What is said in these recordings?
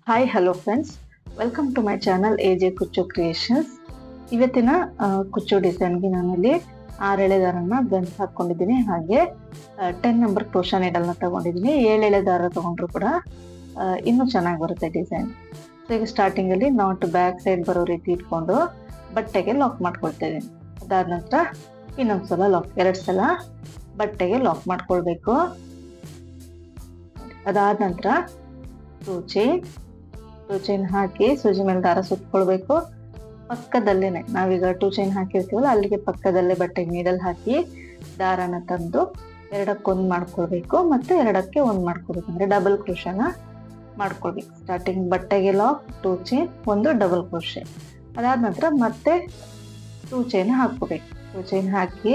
Hi hello friends, welcome to my channel AJ Kuchchu creations. ಇವತ್ತಿನ ಕುಚ್ಚು ಡಿಸೈನ್ಗೆ ನಾನಲ್ಲಿ 6 ಎಳೆ ದಾರನ ಗಂಟು ಹಾಕೊಂಡಿದ್ದೀನಿ. ಹಾಗೆ 10 ನಂಬರ್ ಕ್ರೋಶಾ ನೀಡಲ್ನ ತಗೊಂಡಿದ್ದೀನಿ. 7 ಎಳೆ ದಾರ ತಗೊಂಡ್ರು ಕೂಡ ಇನ್ನೂ ಚೆನ್ನಾಗಿ ಬರುತ್ತೆ ಡಿಸೈನ್. ಸೊ ಈಗ ಸ್ಟಾರ್ಟಿಂಗಲ್ಲಿ ನಾಟ್ ಬ್ಯಾಕ್ ಸೈಡ್ ಬರೋ ರೀತಿ ಇಟ್ಕೊಂಡು ಬಟ್ಟೆಗೆ ಲಾಕ್ ಮಾಡ್ಕೊಳ್ತಾ ಇದ್ದೀನಿ. ಅದಾದ ನಂತರ ಇನ್ನೊಂದ್ಸಲ ಲಾಕ್, 2 ಸಲ ಬಟ್ಟೆಗೆ ಲಾಕ್ ಮಾಡ್ಕೊಳ್ಬೇಕು. ಅದಾದ ನಂತರ ಟೂ ಚೈನ್ ಹಾಕಿ ಸೂಜಿ ಮೇಲೆ ದಾರ ಸುತ್ಕೊಳ್ಬೇಕು. ಪಕ್ಕದಲ್ಲೇನೆ ನಾವೀಗ 2 ಚೈನ್ ಹಾಕಿರ್ತೀವಲ್ಲ ಅಲ್ಲಿಗೆ ಪಕ್ಕದಲ್ಲೇ ಬಟ್ಟೆಗೆ ನೀಡಲ್ ಹಾಕಿ ದಾರನ ತಂದು 2ಕ್ಕೆ1 ಮಾಡ್ಕೊಳ್ಬೇಕು, ಮತ್ತೆ 2ಕ್ಕೆ 1 ಮಾಡ್ಕೊಳ್ಬೇಕು. ಅಂದ್ರೆ ಡಬಲ್ ಕ್ರೋಶಾನ ಮಾಡ್ಕೊಳ್ಬೇಕು. ಸ್ಟಾರ್ಟಿಂಗ್ ಬಟ್ಟೆಗೆ ಲಾಕ್, 2 ಚೈನ್, 1 ಡಬಲ್ ಕ್ರೋಶೆ. ಅದಾದ ನಂತರ ಮತ್ತೆ 2 ಚೈನ್ ಹಾಕೋಬೇಕು. 2 ಚೈನ್ ಹಾಕಿ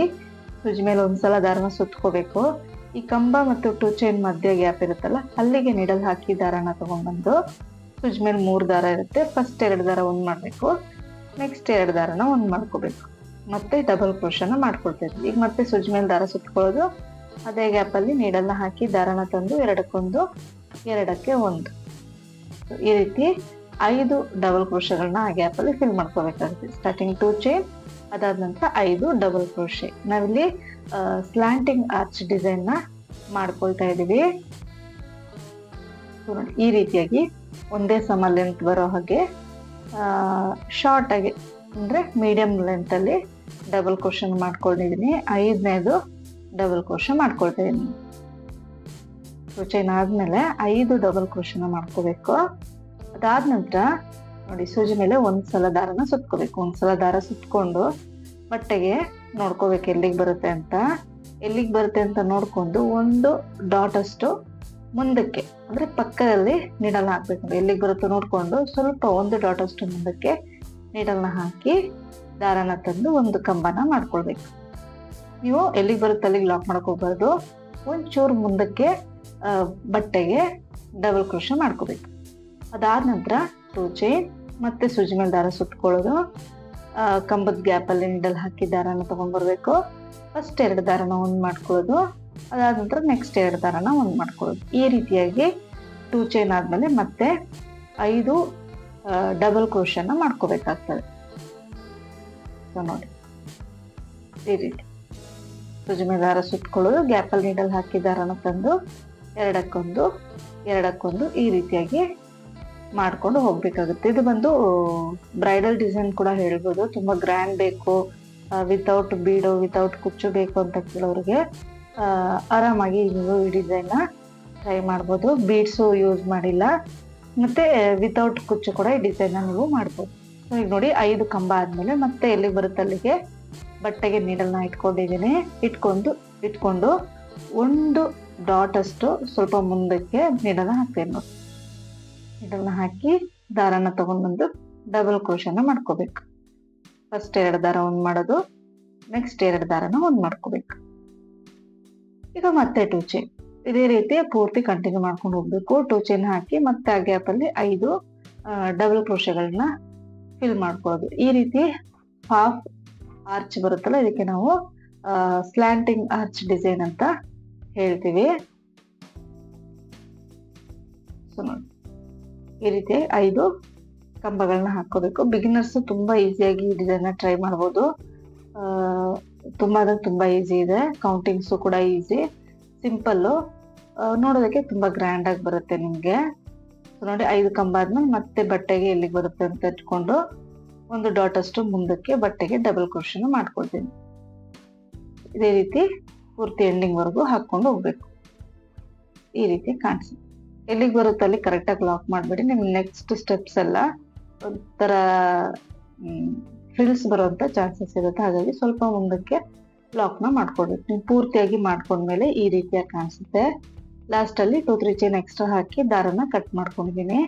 ಸೂಜಿ ಮೇಲೆ ಒಂದ್ಸಲ ದಾರನ ಸುತ್ಕೋಬೇಕು. ಈ ಕಂಬ ಮತ್ತು 2 ಚೈನ್ ಮಧ್ಯೆ ಗ್ಯಾಪ್ ಇರುತ್ತಲ್ಲ ಅಲ್ಲಿಗೆ ನೀಡಲ್ ಹಾಕಿ ದಾರನ ತಗೊಂಡ್ಬಂದು ಸೂಜಿ ಮೇಲೆ 3 ದಾರ ಇರುತ್ತೆ. ಫಸ್ಟ್ 2 ದಾರ 1 ಮಾಡಬೇಕು, ನೆಕ್ಸ್ಟ್ 2 ದಾರನ 1 ಮಾಡ್ಕೋಬೇಕು, ಮತ್ತೆ ಡಬಲ್ ಕ್ರೋಶನ ಮಾಡ್ಕೊಳ್ತಾ ಇದ್ವಿ. ಈಗ ಮತ್ತೆ ಸೂಜಿ ಮೇಲೆ ದಾರ ಸುತ್ಕೊಳ್ಳೋದು, ಅದೇ ಗ್ಯಾಪಲ್ಲಿ ನೀಡಲ್ನ ಹಾಕಿ ದಾರನ ತಂದು 2ಕ್ಕೆ1, 2ಕ್ಕೆ 1 ಈ ರೀತಿ 5 ಡಬಲ್ ಕ್ರೋಶಗಳನ್ನ ಆ ಗ್ಯಾಪಲ್ಲಿ ಫಿಲ್ ಮಾಡ್ಕೋಬೇಕಾಗುತ್ತೆ. ಸ್ಟಾರ್ಟಿಂಗ್ 2 ಚೈನ್, ಅದಾದ ನಂತರ 5 ಡಬಲ್ ಕ್ರೋಶೆ. ನಾವಿಲ್ಲಿ ಸ್ಲ್ಯಾಂಟಿಂಗ್ ಆರ್ಚ್ ಡಿಸೈನ್ ನ ಮಾಡ್ಕೊಳ್ತಾ ಇದೀವಿ. ಈ ರೀತಿಯಾಗಿ ಒಂದೇ ಸಮ ಲೆಂತ್ ಬರೋ ಹಾಗೆ ಶಾರ್ಟ್ ಆಗಿ ಅಂದ್ರೆ ಮೀಡಿಯಂ ಲೆಂತ್ ಅಲ್ಲಿ ಡಬಲ್ ಕ್ರೋಶನ್ ಮಾಡ್ಕೊಂಡಿದೀನಿ. 5ನೇದು ಡಬಲ್ ಕ್ರೋಶ ಮಾಡ್ಕೊಳ್ತಾ ಇದೀನಿ. ಚೈನ್ ಆದ್ಮೇಲೆ 5 ಡಬಲ್ ಕ್ರೋಶನ ಮಾಡ್ಕೋಬೇಕು. ಅದಾದ ನಂತರ ನೋಡಿ ಸೂಜಿ ಮೇಲೆ ಒಂದ್ಸಲ ದಾರನ ಸುತ್ಕೋಬೇಕು. ಒಂದ್ಸಲ ದಾರ ಸುತ್ಕೊಂಡು ಬಟ್ಟೆಗೆ ನೋಡ್ಕೋಬೇಕು ಎಲ್ಲಿಗೆ ಬರುತ್ತೆ ಅಂತ ನೋಡ್ಕೊಂಡು 1 ಡಾಟ್ ಅಷ್ಟು ಮುಂದಕ್ಕೆ ಅಂದ್ರೆ ಪಕ್ಕದಲ್ಲಿ ನೀಡಲ್ ಹಾಕ್ಬೇಕು. ಎಲ್ಲಿಗೆ ಬರುತ್ತೋ ನೋಡ್ಕೊಂಡು ಸ್ವಲ್ಪ 1 ಡಾಟ್ ಅಷ್ಟು ಮುಂದಕ್ಕೆ ನೀಡಲ್ನ ಹಾಕಿ ದಾರನ ತಂದು 1 ಕಂಬನ ಮಾಡ್ಕೊಳ್ಬೇಕು. ನೀವು ಎಲ್ಲಿಗೆ ಬರುತ್ತೆ ಅಲ್ಲಿಗೆ ಲಾಕ್ ಮಾಡಕ್ ಹೋಗ್ಬಾರ್ದು. ಒಂಚೂರು ಮುಂದಕ್ಕೆ ಬಟ್ಟೆಗೆ ಡಬಲ್ ಕ್ರೋಶ ಮಾಡ್ಕೋಬೇಕು. ಅದಾದ ನಂತರ 2 ಚೈನ್, ಮತ್ತೆ ಸೂಜಿ ಮೇಲೆ ದಾರ ಸುತ್ಕೊಳ್ಳೋದು, ಕಂಬದ ಗ್ಯಾಪ್ ಅಲ್ಲಿ ನೀಡಲ್ ಹಾಕಿ ದಾರನ ತಗೊಂಡ್ ಬರ್ಬೇಕು. ಫಸ್ಟ್ 2 ದಾರನ 1 ಮಾಡ್ಕೊಳ್ಳೋದು, ಅದಾದ ನಂತರ ನೆಕ್ಸ್ಟ್ 2 ದಾರನ 1 ಮಾಡ್ಕೊಳ್ಳೋದು. ಈ ರೀತಿಯಾಗಿ 2 ಚೈನ್ ಆದ್ಮೇಲೆ ಮತ್ತೆ 5 ಡಬಲ್ ಕ್ರೋಶನ ಮಾಡ್ಕೋಬೇಕಾಗ್ತದೆ. ಸೊ ನೋಡಿ ಈ ರೀತಿ ಸೂಜಿ ಮೇಲೆ ದಾರ ಸುತ್ಕೊಳ್ಳೋದು, ಗ್ಯಾಪ್ ಅಲ್ಲಿ ನೀಡಲ್ ಹಾಕಿ ದಾರನ ತಂದು 2ಕ್ಕೆ1, 2ಕ್ಕೆ1 ಈ ರೀತಿಯಾಗಿ ಮಾಡ್ಕೊಂಡು ಹೋಗ್ಬೇಕಾಗುತ್ತೆ. ಇದು ಬಂದು ಬ್ರೈಡಲ್ ಡಿಸೈನ್ ಕೂಡ ಹೇಳ್ಬೋದು. ತುಂಬಾ ಗ್ರ್ಯಾಂಡ್ ಬೇಕು, ವಿತೌಟ್ ಬೀಡು, ವಿತೌಟ್ ಕುಚ್ಚು ಬೇಕು ಅಂತ ಕೆಲವ್ರಿಗೆ ಆರಾಮಾಗಿ ನೀವು ಈ ಡಿಸೈನ್ ಟ್ರೈ ಮಾಡ್ಬೋದು. ಬೀಡ್ಸು ಯೂಸ್ ಮಾಡಿಲ್ಲ, ಮತ್ತೆ ವಿತೌಟ್ ಕುಚ್ಚು ಕೂಡ ಈ ಡಿಸೈನ್ ನೀವು ಮಾಡ್ಬೋದು. ಈಗ ನೋಡಿ 5 ಕಂಬ ಆದ್ಮೇಲೆ ಮತ್ತೆ ಎಲ್ಲಿಗೆ ಬರುತ್ತೆ ಅಲ್ಲಿಗೆ ಬಟ್ಟೆಗೆ ನೀಡಲ್ನ ಇಟ್ಕೊಂಡಿದ್ದೀನಿ. ಇಟ್ಕೊಂಡು 1 ಡಾಟ್ ಅಷ್ಟು ಸ್ವಲ್ಪ ಮುಂದಕ್ಕೆ ನೀಡಲ್ನ ಹಾಕ್ತೇನೆ ನೋಡಿ. ನೀಡಲ್ನ ಹಾಕಿ ದಾರನ ತಗೊಂಡ್ಬಂದು ಡಬಲ್ ಕ್ರೋಶನ ಮಾಡ್ಕೋಬೇಕು. ಫಸ್ಟ್ 2 ದಾರ 1 ಮಾಡೋದು, ನೆಕ್ಸ್ಟ್ 2 ದಾರನ 1 ಮಾಡ್ಕೋಬೇಕು. ಈಗ ಮತ್ತೆ 2 ಚೈನ್ ಇದೇ ರೀತಿ ಪೂರ್ತಿ ಕಂಟಿನ್ಯೂ ಮಾಡ್ಕೊಂಡು ಹೋಗ್ಬೇಕು. 2 ಚೈನ್ ಹಾಕಿ ಮತ್ತೆ ಆ ಗ್ಯಾಪ್ ಅಲ್ಲಿ 5 ಡಬಲ್ ಕ್ರೋಶಗಳನ್ನ ಫಿಲ್ ಮಾಡ್ಕೊಳ್ಳೋದು. ಈ ರೀತಿ ಹಾಫ್ ಆರ್ಚ್ ಬರುತ್ತಲ್ಲ, ಇದಕ್ಕೆ ನಾವು ಸ್ಲ್ಯಾಂಟಿಂಗ್ ಆರ್ಚ್ ಡಿಸೈನ್ ಅಂತ ಹೇಳ್ತೀವಿ. ಸೊ ನೋಡಿ ಈ ರೀತಿ 5 ಕಂಬಗಳನ್ನ ಹಾಕೋಬೇಕು. ಬಿಗಿನರ್ಸ್ ತುಂಬಾ ಈಸಿಯಾಗಿ ಈ ಡಿಸೈನ್ ನ ಟ್ರೈ ಮಾಡ್ಬೋದು. ತುಂಬಾ ಈಸಿ ಇದೆ. ಕೌಂಟಿಂಗ್ಸು ಕೂಡ ಈಸಿ, ಸಿಂಪಲ್, ನೋಡೋದಕ್ಕೆ ತುಂಬಾ ಗ್ರ್ಯಾಂಡ್ ಆಗಿ ಬರುತ್ತೆ ನಿಮ್ಗೆ. ನೋಡಿ 5 ಕಂಬ ಆದ್ಮೇಲೆ ಮತ್ತೆ ಬಟ್ಟೆಗೆ ಎಲ್ಲಿಗೆ ಬರುತ್ತೆ ಅಂತ ಇಟ್ಕೊಂಡು 1 ಡಾಟ್ ಅಷ್ಟು ಮುಂದಕ್ಕೆ ಬಟ್ಟೆಗೆ ಡಬಲ್ ಕ್ರೋಶನ ಮಾಡ್ಕೊಳ್ತೀನಿ. ಇದೇ ರೀತಿ ಪೂರ್ತಿ ಎಂಡಿಂಗ್ ವರೆಗೂ ಹಾಕೊಂಡು ಹೋಗ್ಬೇಕು. ಈ ರೀತಿ ಕಾಣಿಸುತ್ತೆ. ಎಲ್ಲಿಗೆ ಬರುತ್ತೆ ಅಲ್ಲಿ ಕರೆಕ್ಟ್ ಆಗಿ ಲಾಕ್ ಮಾಡ್ಬೇಡಿ. ನಿಮ್ ನೆಕ್ಸ್ಟ್ ಸ್ಟೆಪ್ಸ್ ಎಲ್ಲ ಒಂಥರ ಫ್ರಿಲ್ಸ್ ಬರುವಂತ ಚಾನ್ಸಸ್ ಇರುತ್ತೆ. ಹಾಗಾಗಿ ಸ್ವಲ್ಪ ಮುಂದಕ್ಕೆ ಲಾಕ್ ನ ಮಾಡ್ಕೊಳ್ಬೇಕು. ನೀವು ಪೂರ್ತಿಯಾಗಿ ಮಾಡ್ಕೊಂಡ್ಮೇಲೆ ಈ ರೀತಿಯಾಗಿ ಕಾಣಿಸುತ್ತೆ. ಲಾಸ್ಟ್ ಅಲ್ಲಿ 2-3 ಚೈನ್ ಎಕ್ಸ್ಟ್ರಾ ಹಾಕಿ ದಾರನ ಕಟ್ ಮಾಡ್ಕೊಂಡಿದ್ದೀನಿ.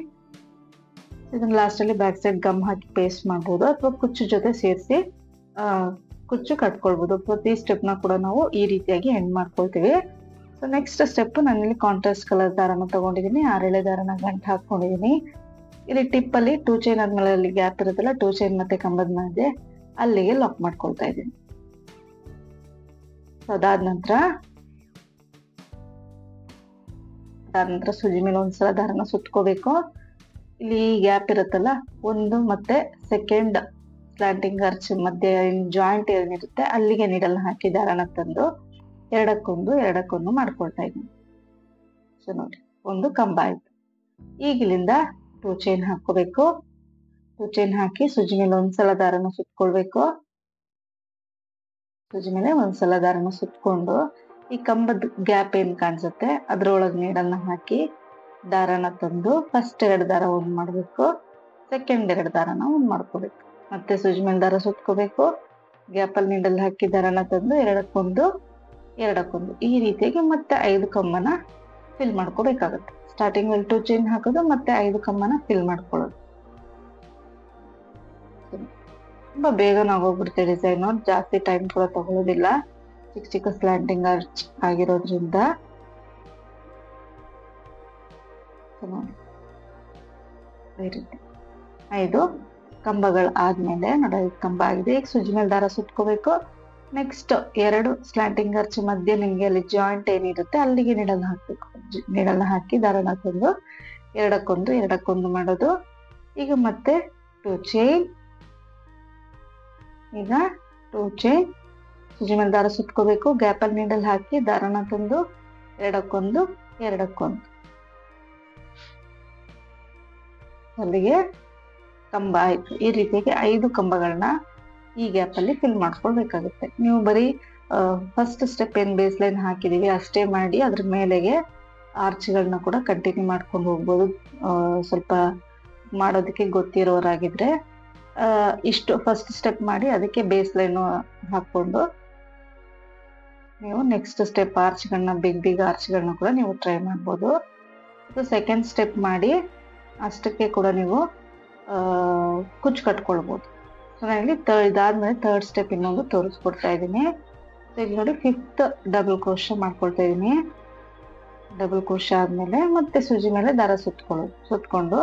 ಇದನ್ನ ಲಾಸ್ಟ್ ಅಲ್ಲಿ ಬ್ಯಾಕ್ ಸೈಡ್ ಗಮ್ ಹಾಕಿ ಪೇಸ್ಟ್ ಮಾಡ್ಬೋದು, ಅಥವಾ ಕುಚ್ಚು ಜೊತೆ ಸೇರಿಸಿ ಕುಚ್ಚು ಕಟ್ಕೊಳ್ಬೋದು. ಪ್ರತಿ ಸ್ಟೆಪ್ ನ ಕೂಡ ನಾವು ಈ ರೀತಿಯಾಗಿ ಎಂಡ್ ಮಾಡ್ಕೊಳ್ತೀವಿ. ಸೊ ನೆಕ್ಸ್ಟ್ ಸ್ಟೆಪ್ ನಾನಿಲ್ಲಿ ಕಾಂಟ್ರಾಸ್ಟ್ ಕಲರ್ ದಾರನ ತಗೊಂಡಿದ್ದೀನಿ. 6 ಎಳೆ ದಾರನ ಗಂಟು ಹಾಕೊಂಡಿದ್ದೀನಿ. ಇಲ್ಲಿ ಟಿಪ್ ಅಲ್ಲಿ 2 ಚೈನ್ ಆದ್ಮೇಲೆ ಅಲ್ಲಿ ಗ್ಯಾಪ್ ಇರುತ್ತಲ್ಲ, 2 ಚೈನ್ ಮತ್ತೆ ಕಂಬದ ಮಧ್ಯೆ ಅಲ್ಲಿಗೆ ಲಾಕ್ ಮಾಡ್ಕೊಳ್ತಾ ಇದ್ದೀನಿ. ಅದಾದ ನಂತರ ಸೂಜಿ ಮೇಲೆ ಒಂದ್ಸಲ ದಾರನ ಸುತ್ಕೋಬೇಕು. ಇಲ್ಲಿ ಗ್ಯಾಪ್ ಇರುತ್ತಲ್ಲ, ಒಂದು ಮತ್ತೆ ಸೆಕೆಂಡ್ ಸ್ಲಾಂಟಿಂಗ್ ಅರ್ಚ್ ಮಧ್ಯೆ ಜಾಯಿಂಟ್ ಏನಿರುತ್ತೆ ಅಲ್ಲಿಗೆ ನೀಡಲ್ ಹಾಕಿ ದಾರನ ತಂದು ಎರಡಕ್ಕೊಂದು ಮಾಡ್ಕೊಳ್ತಾ ಇದ್ದೀನಿ. ಸೊ ನೋಡಿ, ಒಂದು ಕಂಬ ಆಯ್ತು. ಈಗ ಇಲ್ಲಿಂದ 2 ಚೈನ್ ಹಾಕೋಬೇಕು. 2 ಚೈನ್ ಹಾಕಿ ಸೂಜಿ ಮೇಲೆ ಒಂದ್ಸಲ ದಾರನ ಸುತ್ಕೊಳ್ಬೇಕು. ಸೂಜಿ ಮೇಲೆ ಒಂದ್ಸಲ ದಾರನ ಸುತ್ಕೊಂಡು ಈ ಕಂಬದ ಗ್ಯಾಪ್ ಏನ್ ಕಾಣಿಸುತ್ತೆ ಅದ್ರೊಳಗೆ ನೀಡಲ್ನ ಹಾಕಿ ದಾರನ ತಂದು ಫಸ್ಟ್ 2 ದಾರ ಒಂದ್ ಮಾಡ್ಬೇಕು, ಸೆಕೆಂಡ್ 2 ದಾರನ ಒಂದ್ ಮಾಡ್ಕೋಬೇಕು. ಮತ್ತೆ ಸೂಜಿ ಮೇಲೆ ದಾರ ಸುತ್ಕೋಬೇಕು, ಗ್ಯಾಪ್ ಅಲ್ಲಿ ನೀಡಲ್ ಹಾಕಿ ದಾರನ ತಂದು ಎರಡಕ್ಕೊಂದು ಈ ರೀತಿಯಾಗಿ ಮತ್ತೆ 5 ಕಂಬನ ಫಿಲ್ ಮಾಡ್ಕೋಬೇಕಾಗುತ್ತೆ. ಸ್ಟಾರ್ಟಿಂಗ್ ಅಲ್ಲಿ 2 ಚೈನ್ ಹಾಕೋದು, ಮತ್ತೆ 5 ಕಂಬನ ಫಿಲ್ ಮಾಡ್ಕೊಳ್ಳೋದು. ತುಂಬಾ ಬೇಗ ಆಗೋಗ್ಬಿಡುತ್ತೆ ಡಿಸೈನ್, ಜಾಸ್ತಿ ಟೈಮ್ ಕೂಡ ತಗೊಳ್ಳೋದಿಲ್ಲ, ಚಿಕ್ಕ ಚಿಕ್ಕ ಸ್ಲಾಂಟಿಂಗ್ ಆರ್ಚ್ ಆಗಿರೋದ್ರಿಂದ. ನೋಡಿ, ಈ ರೀತಿ 5 ಕಂಬಗಳು ಆದ್ಮೇಲೆ ನೋಡಿ 5 ಕಂಬ ಆಗಿದೆ. ಈಗ ಸೂಜಿ ಮೇಲೆ ದಾರ ಸುತ್ಕೋಬೇಕು. ನೆಕ್ಸ್ಟ್ 2 ಸ್ಲಾಂಟಿಂಗ್ ಅರ್ಚ್ ಮಧ್ಯೆ ನಿಮ್ಗೆ ಅಲ್ಲಿ ಜಾಯಿಂಟ್ ಏನಿರುತ್ತೆ ಅಲ್ಲಿಗೆ ನೀಡಲ್ ಹಾಕ್ಬೇಕು. ನೀಡಲ್ನ ಹಾಕಿ ದಾರನ ತಂದು ಎರಡಕ್ಕೊಂದು ಮಾಡೋದು. ಈಗ ಮತ್ತೆ 2 ಚೈನ್, ಈಗ 2 ಚೈನ್ ಸೂಜಿ ಮೇಲೆ ದಾರ ಸುತ್ಕೋಬೇಕು, ಗ್ಯಾಪ್ ಅಲ್ಲಿ ನೀಡಲ್ ಹಾಕಿ ದಾರನ ತಂದು ಎರಡಕ್ಕೊಂದು ಅಲ್ಲಿಗೆ ಕಂಬ ಆಯ್ತು. ಈ ರೀತಿಯಾಗಿ 5 ಕಂಬಗಳನ್ನ ಈ ಗ್ಯಾಪ್ ಅಲ್ಲಿ ಫಿಲ್ ಮಾಡ್ಕೊಳ್ಬೇಕಾಗುತ್ತೆ. ನೀವು ಬರೀ ಫಸ್ಟ್ ಸ್ಟೆಪ್ ಏನ್ ಬೇಸ್ ಲೈನ್ ಹಾಕಿದೀವಿ ಅಷ್ಟೇ ಮಾಡಿ ಅದ್ರ ಮೇಲೆಗೆ ಆರ್ಚ್ಗಳನ್ನ ಕೂಡ ಕಂಟಿನ್ಯೂ ಮಾಡ್ಕೊಂಡು ಹೋಗ್ಬೋದು. ಸ್ವಲ್ಪ ಮಾಡೋದಕ್ಕೆ ಗೊತ್ತಿರೋರಾಗಿದ್ರೆ ಇಷ್ಟು ಫಸ್ಟ್ ಸ್ಟೆಪ್ ಮಾಡಿ ಅದಕ್ಕೆ ಬೇಸ್ ಲೈನ್ ಹಾಕೊಂಡು ನೀವು ನೆಕ್ಸ್ಟ್ ಸ್ಟೆಪ್ ಆರ್ಚ್ಗಳನ್ನ ಬಿಗ್ ಆರ್ಚ್ಗಳನ್ನ ಕೂಡ ನೀವು ಟ್ರೈ ಮಾಡ್ಬೋದು. ಸೆಕೆಂಡ್ ಸ್ಟೆಪ್ ಮಾಡಿ ಅಷ್ಟಕ್ಕೆ ಕೂಡ ನೀವು ಕುಚ್ಚು ಕಟ್ಕೊಳ್ಬೋದು. ಸೊ ನಾನು ಇಲ್ಲಿ ಇದಾದ್ಮೇಲೆ 3rd ಸ್ಟೆಪ್ ಇನ್ನೊಂದು ತೋರಿಸ್ಕೊಡ್ತಾ ಇದ್ದೀನಿ. ಈಗ ನೋಡಿ 5th ಡಬಲ್ ಕ್ರೋಶೆ ಮಾಡ್ಕೊಳ್ತಾ ಇದ್ದೀನಿ. ಡಬಲ್ ಕ್ರೋಶೆ ಆದ್ಮೇಲೆ ಮತ್ತೆ ಸೂಜಿ ಮೇಲೆ ದಾರ ಸುತ್ಕೊಂಡು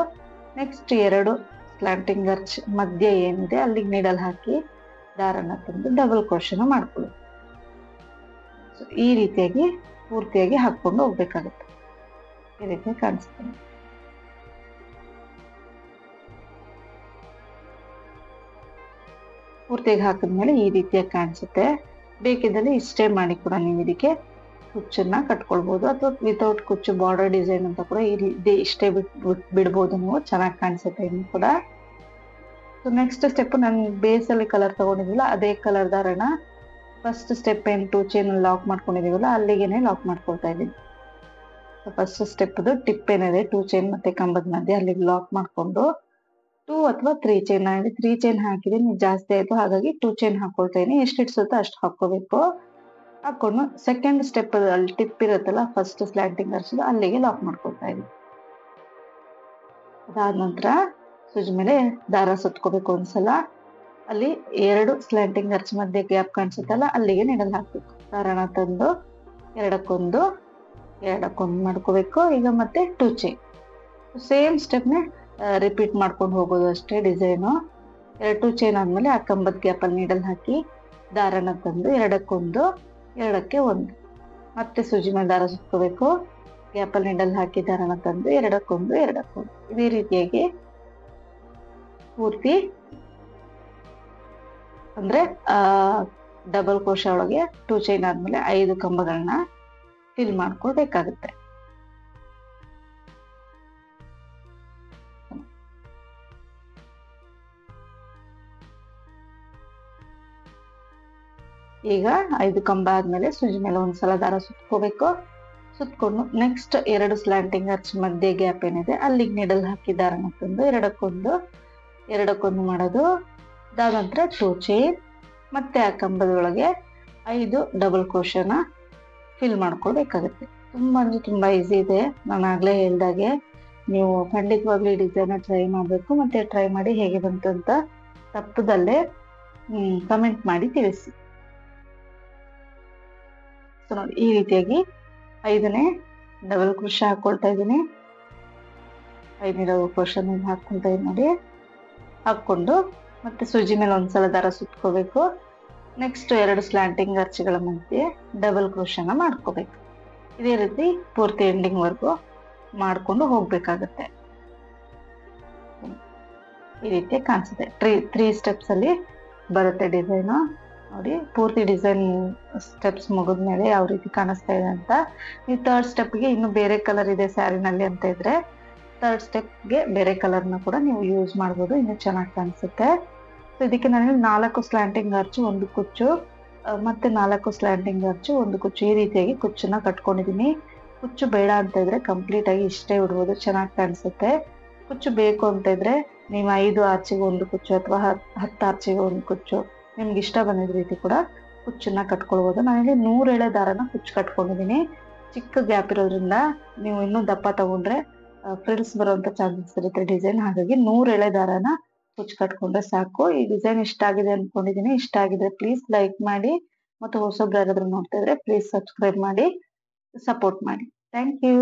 ನೆಕ್ಸ್ಟ್ 2 ಸ್ಲಾಂಟಿಂಗ್ ಅರ್ಚ್ ಮಧ್ಯೆ ಏನಿದೆ ಅಲ್ಲಿಗೆ ನೀಡಲ್ ಹಾಕಿ ದಾರನ ತಂದು ಡಬಲ್ ಕ್ರೋಶೆನ ಮಾಡ್ಕೊಳ್ಳಿ. ಈ ರೀತಿಯಾಗಿ ಪೂರ್ತಿಯಾಗಿ ಹಾಕೊಂಡು ಹೋಗ್ಬೇಕಾಗುತ್ತೆ. ಈ ರೀತಿ ಕಾಣಿಸ್ತದೆ. ಪೂರ್ತಿಯಾಗಿ ಹಾಕಿದ್ಮೇಲೆ ಈ ರೀತಿಯಾಗಿ ಕಾಣಿಸುತ್ತೆ. ಬೇಕಿದ್ದಲ್ಲಿ ಇಷ್ಟೇ ಮಾಡಿ ಕೂಡ ನೀವು ಇದಕ್ಕೆ ಕುಚ್ಚನ್ನ ಕಟ್ಕೊಳ್ಬಹುದು, ಅಥವಾ ವಿತೌಟ್ ಕುಚ್ಚು ಬಾರ್ಡರ್ ಡಿಸೈನ್ ಅಂತ ಕೂಡ ಇಷ್ಟೇ ಬಿಡ್ಬೋದು ನೀವು, ಚೆನ್ನಾಗಿ ಕಾಣಿಸುತ್ತೆ ಇನ್ನು ಕೂಡ. ಸೊ ನೆಕ್ಸ್ಟ್ ಸ್ಟೆಪ್ ನಾನು ಬೇಸಲ್ಲಿ ಕಲರ್ ತಗೊಂಡಿದ್ದಿಲ್ಲ ಅದೇ ಕಲರ್ ದಾರನ ಫಸ್ಟ್ ಸ್ಟೆಪ್ ಏನ್ 2 ಚೈನ್ ಲಾಕ್ ಮಾಡ್ಕೊಂಡಿದೀವಲ್ಲ ಅಲ್ಲಿಗೆನೆ ಲಾಕ್ ಮಾಡ್ಕೊಳ್ತಾ ಇದ್ದೀನಿ. ಫಸ್ಟ್ ಸ್ಟೆಪ್ ಟಿಪ್ ಏನಿದೆ 2 ಚೈನ್ ಮತ್ತೆ ಕಂಬದ ಮಧ್ಯೆ ಅಲ್ಲಿಗೆ ಲಾಕ್ ಮಾಡ್ಕೊಂಡು 2 ಅಥವಾ 3 ಚೈನ್ 3 ಚೈನ್ ಹಾಕಿದೀನಿ, ಜಾಸ್ತಿ ಆಯ್ತು ಹಾಗಾಗಿ 2 ಚೈನ್ ಹಾಕೊಳ್ತಾ ಇದೀನಿ. ಎಷ್ಟು ಇಡ್ಸುತ್ತೋ ಅಷ್ಟು ಹಾಕೋಬೇಕು. ಹಾಕೊಂಡು ಸೆಕೆಂಡ್ ಸ್ಟೆಪ್ ಅಲ್ಲಿ ಟಿಪ್ ಇರುತ್ತಲ್ಲ ಫಸ್ಟ್ ಸ್ಲಾಂಟಿಂಗ್ ಅರ್ಚ್ ಅಲ್ಲಿಗೆ ಲಾಕ್ ಮಾಡ್ಕೊಳ್ತಾ ಇದೀನಿ. ಅದಾದ ನಂತರ ಸೂಜಿ ಮೇಲೆ ದಾರ ಸುತ್ಕೋಬೇಕು ಒಂದ್ಸಲ. ಅಲ್ಲಿ 2 ಸ್ಲಾಂಟಿಂಗ್ ಅರ್ಚ್ ಮಧ್ಯೆ ಗ್ಯಾಪ್ ಕಾಣಿಸುತ್ತಲ್ಲ ಅಲ್ಲಿಗೆ ನೀಡಲ್ ಹಾಕ್ಬೇಕು. ದಾರನ ತಂದು ಎರಡಕ್ಕೊಂದು ಮಾಡ್ಕೋಬೇಕು. ಈಗ ಮತ್ತೆ 2 ಚೈನ್ ಸೇಮ್ ಸ್ಟೆಪ್ನೇ ರಿಪೀಟ್ ಮಾಡ್ಕೊಂಡು ಹೋಗೋದು ಅಷ್ಟೇ ಡಿಸೈನು. 2 ಚೈನ್ ಆದ್ಮೇಲೆ ಆ ಕಂಬದ ಗ್ಯಾಪ್ ಅಲ್ಲಿ ನೀಡಲ್ ಹಾಕಿ ದಾರನ ತಂದು ಎರಡಕ್ಕೆ ಒಂದು ಮತ್ತೆ ಸೂಜಿ ಮೇಲೆ ದಾರ ಸುತ್ಕೋಬೇಕು. ಗ್ಯಾಪ್ ಅಲ್ಲಿ ನೀಡಲ್ ಹಾಕಿ ದಾರನ ತಂದು ಎರಡಕ್ಕೊಂದು ಇದೇ ರೀತಿಯಾಗಿ ಪೂರ್ತಿ ಅಂದ್ರೆ ಡಬಲ್ ಕ್ರೋಶ ಒಳಗೆ 2 ಚೈನ್ ಆದ್ಮೇಲೆ 5 ಕಂಬಗಳನ್ನ ಫಿಲ್ ಮಾಡ್ಕೊಳ್ಬೇಕಾಗುತ್ತೆ. ಈಗ 5 ಕಂಬ ಆದ್ಮೇಲೆ ಸೂಜಿ ಮೇಲೆ ಒಂದ್ಸಲ ದಾರ ಸುತ್ಕೋಬೇಕು. ಸುತ್ಕೊಂಡು ನೆಕ್ಸ್ಟ್ 2 ಸ್ಲಾಂಟಿಂಗ್ ಅರ್ಚ್ ಮಧ್ಯೆ ಗ್ಯಾಪ್ ಏನಿದೆ ಅಲ್ಲಿಗೆ ನೀಡಲ್ ಹಾಕಿ ದಾರನ ತಂದು ಎರಡಕ್ಕೊಂದು ಮಾಡೋದು. ಅದಾದ ನಂತರ 2 ಚೈನ್ ಮತ್ತೆ ಆ ಕಂಬದೊಳಗೆ 5 ಡಬಲ್ ಕ್ರೋಶನ ಫಿಲ್ ಮಾಡ್ಕೊಳ್ಬೇಕಾಗುತ್ತೆ. ತುಂಬಾ ಈಸಿ ಇದೆ. ನಾನು ಆಗ್ಲೇ ಹೇಳ್ದಾಗೆ ನೀವು ಖಂಡಿತವಾಗ್ಲೂ ಈ ಡಿಸೈನ್ ಟ್ರೈ ಮಾಡ್ಬೇಕು. ಮತ್ತೆ ಟ್ರೈ ಮಾಡಿ ಹೇಗೆ ಬಂತು ಅಂತ ತಪ್ಪದಲ್ಲೇ ಕಮೆಂಟ್ ಮಾಡಿ ತಿಳಿಸಿ. ಸೊ ನೋಡಿ, ಈ ರೀತಿಯಾಗಿ 5ನೇ ಡಬಲ್ ಕ್ರೋಶ ಹಾಕೊಳ್ತಾ ಇದ್ದೀನಿ. 5ನೇ ಡಬಲ್ ಕ್ರೋಶ ಹಾಕೊಳ್ತಾ ಇದ್ದೀನಿ ನೋಡಿ. ಹಾಕೊಂಡು ಮತ್ತೆ ಸೂಜಿ ಮೇಲೆ ಒಂದ್ಸಲ ದಾರ ಸುತ್ಕೋಬೇಕು. ನೆಕ್ಸ್ಟ್ 2 ಸ್ಲಾಂಟಿಂಗ್ ಅರ್ಚ್ಗಳ ಮಧ್ಯೆ ಡಬಲ್ ಕ್ರೋಶನ ಮಾಡ್ಕೋಬೇಕು. ಇದೇ ರೀತಿ ಪೂರ್ತಿ ಎಂಡಿಂಗ್ ವರ್ಗು ಮಾಡ್ಕೊಂಡು ಹೋಗ್ಬೇಕಾಗತ್ತೆ. ಈ ರೀತಿ ಕಾಣಿಸುತ್ತೆ. ತ್ರೀ ಸ್ಟೆಪ್ಸ್ ಅಲ್ಲಿ ಬರುತ್ತೆ ಡಿಸೈನ್. ನೋಡಿ ಪೂರ್ತಿ ಡಿಸೈನ್ ಸ್ಟೆಪ್ಸ್ ಮುಗಿದ್ಮೇಲೆ ಯಾವ ರೀತಿ ಕಾಣಿಸ್ತಾ ಇದೆ ಅಂತ. ನೀವು ಥರ್ಡ್ ಸ್ಟೆಪ್ಗೆ ಇನ್ನು ಬೇರೆ ಕಲರ್ ಇದೆ ಸ್ಯಾರಿನಲ್ಲಿ ಅಂತ ಇದ್ರೆ ಥರ್ಡ್ ಸ್ಟೆಪ್ಗೆ ಬೇರೆ ಕಲರ್ನ ಕೂಡ ನೀವು ಯೂಸ್ ಮಾಡ್ಬೋದು, ಇನ್ನು ಚೆನ್ನಾಗಿ ಕಾಣಿಸುತ್ತೆ. ಸೊ ಇದಕ್ಕೆ ನಾನು 4 ಸ್ಲ್ಯಾಂಟಿಂಗ್ ಅರ್ಚು, 1 ಕುಚ್ಚು, ಮತ್ತೆ 4 ಸ್ಲ್ಯಾಂಟಿಂಗ್ ಅರ್ಚು, 1 ಕುಚ್ಚು, ಈ ರೀತಿಯಾಗಿ ಕುಚ್ಚನ್ನ ಕಟ್ಕೊಂಡಿದೀನಿ. ಕುಚ್ಚು ಬೇಡ ಅಂತ ಇದ್ರೆ ಕಂಪ್ಲೀಟ್ ಆಗಿ ಇಷ್ಟೇ ಬಿಡ್ಬೋದು, ಚೆನ್ನಾಗಿ ಕಾಣಿಸುತ್ತೆ. ಕುಚ್ಚು ಬೇಕು ಅಂತ ಇದ್ರೆ ನೀವು 5 ಆರ್ಚಿಗೆ 1 ಕುಚ್ಚು ಅಥವಾ 10 ಆರ್ಚಿಗೆ 1 ಕುಚ್ಚು, ನಿಮ್ಗೆ ಇಷ್ಟ ಬಂದಿದ ರೀತಿ ಕೂಡ ಕುಚ್ಚನ್ನ ಕಟ್ಕೊಳ್ಬೋದು. ನಾನಿಲ್ಲಿ 100 ಎಳೆ ದಾರನ ಕುಚ್ಚು ಕಟ್ಕೊಂಡಿದೀನಿ. ಚಿಕ್ಕ ಗ್ಯಾಪ್ ಇರೋದ್ರಿಂದ ನೀವು ಇನ್ನೂ ದಪ್ಪ ತಗೊಂಡ್ರೆ ಫ್ರಿಲ್ಸ್ ಬರುವಂತ ಚಾನ್ಸಸ್ ಇರುತ್ತೆ ಡಿಸೈನ್. ಹಾಗಾಗಿ 100 ಎಳೆ ದಾರನ ಕುಚ್ಚು ಕಟ್ಕೊಂಡ್ರೆ ಸಾಕು. ಈ ಡಿಸೈನ್ ಇಷ್ಟ ಆಗಿದೆ ಅನ್ಕೊಂಡಿದೀನಿ. ಇಷ್ಟ ಆಗಿದ್ರೆ ಪ್ಲೀಸ್ ಲೈಕ್ ಮಾಡಿ, ಮತ್ತು ಹೊಸಬ್ರು ಯಾರಾದ್ರೂ ನೋಡ್ತಾ ಇದ್ರೆ ಪ್ಲೀಸ್ ಸಬ್ಸ್ಕ್ರೈಬ್ ಮಾಡಿ ಸಪೋರ್ಟ್ ಮಾಡಿ. Thank you.